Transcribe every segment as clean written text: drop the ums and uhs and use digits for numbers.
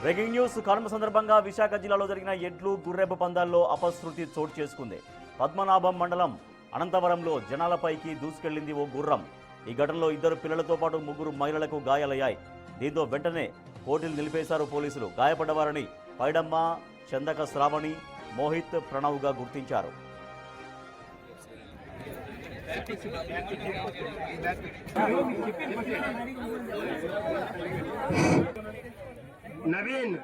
Breaking news Kanuma సందర్భంగా విశాఖ జిల్లాలో జరిగిన ఎడ్లు గుర్రెపు పందాల్లో అపశృతి చోటు చేసుకుంది. పద్మనాభం మండలం అనంతవరంలో జనాలపైకి దూసుకెళ్లింది ఓ గుర్రం. ఈ ఘటనలో 2 పిల్లలతో పాటు 3 మహిళలకు గాయాలయ్యాయి. దీంతో వెంటనే పోటీలు నిలిపేశారు పోలీసులు. గాయపడ్డవారిని పైడమ్మ, చందక శ్రావణి, మోహిత్, ప్రణవ్గా గుర్తించారు. నవీన్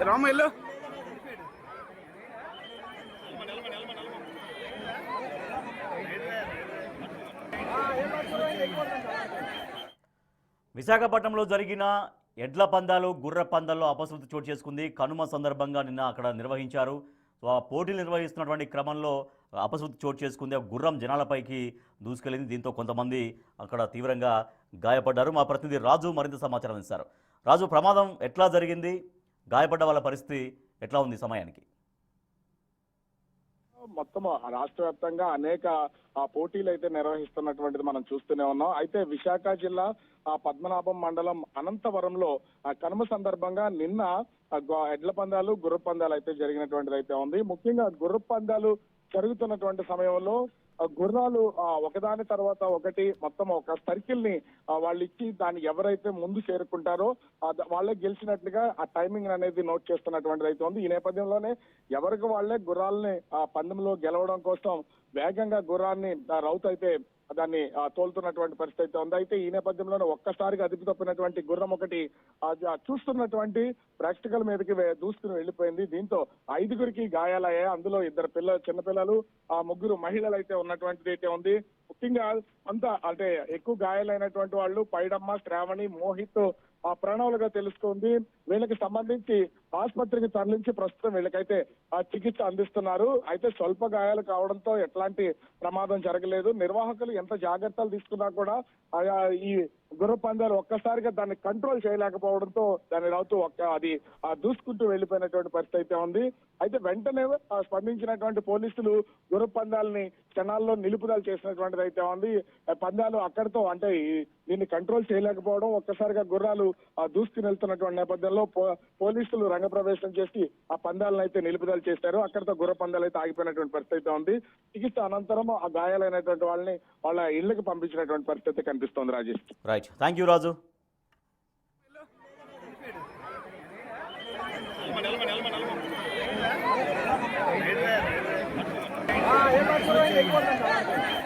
రామయ్యలో విశాఖపట్నంలో జరిగిన ఎడ్ల పందాలు, గుర్ర పందాల్లో అపశృతి చోటు చేసుకుంది. కనుమ సందర్భంగా నిన్న అక్కడ నిర్వహించారు. సో ఆ పోటీలు నిర్వహిస్తున్నటువంటి క్రమంలో అపశృతి చోటు చేసుకుంది. గుర్రం జనాలపైకి దూసుకెళ్ళింది. దీంతో కొంతమంది అక్కడ తీవ్రంగా గాయపడ్డారు. మా ప్రతినిధి రాజు మరింత సమాచారం ఇస్తారు. రాజు, ప్రమాదం ఎట్లా జరిగింది? గాయపడ్డ వాళ్ళ పరిస్థితి ఎట్లా ఉంది సమయానికి? మొత్తం రాష్ట్ర వ్యాప్తంగా అనేక పోటీలు అయితే నిర్వహిస్తున్నటువంటిది మనం చూస్తూనే ఉన్నాం. అయితే విశాఖ జిల్లా పద్మనాభం మండలం అనంతవరంలో కనుమ సందర్భంగా నిన్న ఎడ్ల పందాలు, గుర్ర పందాలు అయితే జరిగినటువంటిది అయితే ఉంది. ముఖ్యంగా గుర్ర పందాలు జరుగుతున్నటువంటి సమయంలో గుర్రాలు ఒకదాని తర్వాత ఒకటి మొత్తం ఒక సర్కిల్ ని వాళ్ళు ఇచ్చి దాన్ని ఎవరైతే ముందు చేరుకుంటారో వాళ్ళే గెలిచినట్లుగా ఆ టైమింగ్ అనేది నోట్ చేస్తున్నటువంటిది అయితే ఉంది. ఈ నేపథ్యంలోనే ఎవరికి వాళ్ళే గుర్రాలని పందెంలో గెలవడం కోసం వేగంగా గుర్రాన్ని రౌత్ అయితే దాన్ని తోలుతున్నటువంటి పరిస్థితి అయితే ఉంది. అయితే ఈ నేపథ్యంలోనే ఒక్కసారిగా అదుపు తప్పినటువంటి గుర్రం ఒకటి చూస్తున్నటువంటి ప్రేక్షకుల మీదకి దూసుకుని వెళ్ళిపోయింది. దీంతో 5గురికి గాయాలయ్యాయి. అందులో 2 చిన్నపిల్లలు, 3 మహిళలు అయితే ఉన్నటువంటిది అయితే ఉంది. ముఖ్యంగా అంతా అంటే ఎక్కువ గాయాలైనటువంటి వాళ్ళు పైడమ్మ, శ్రావణి, మోహిత్, ప్రణవులుగా తెలుస్తుంది. వీళ్ళకి సంబంధించి ఆసుపత్రికి తరలించి ప్రస్తుతం వీళ్ళకైతే చికిత్స అందిస్తున్నారు. అయితే స్వల్ప గాయాలు కావడంతో ఎట్లాంటి ప్రమాదం జరగలేదు. నిర్వాహకులు ఎంత జాగ్రత్తలు తీసుకున్నా కూడా ఈ గుర్ర పందాలు ఒక్కసారిగా దాన్ని కంట్రోల్ చేయలేకపోవడంతో దాని రావుతూ అది దూసుకుంటూ వెళ్ళిపోయినటువంటి పరిస్థితి అయితే ఉంది. అయితే వెంటనే స్పందించినటువంటి పోలీసులు గుర్ర పందాలని క్షణాల్లో నిలుపుదల చేసినటువంటిది అయితే ఉంది. పందాలు అక్కడితో అంటే దీన్ని కంట్రోల్ చేయలేకపోవడం, ఒక్కసారిగా గుర్రాలు దూసుకుని వెళ్తున్నటువంటి నేపథ్యంలో పోలీసులు రంగప్రవేశం చేసి ఆ పందాలను అయితే నిలుపుదల చేశారు. అక్కడితో గుర్ర పందాలు అయితే ఆగిపోయినటువంటి పరిస్థితి అయితే ఉంది. చికిత్స అనంతరం ఆ గాయాలైనటువంటి వాళ్ళని వాళ్ళ ఇళ్లకు పంపించినటువంటి పరిస్థితి కనిపిస్తోంది. Rajesh. Right, thank you Raju. A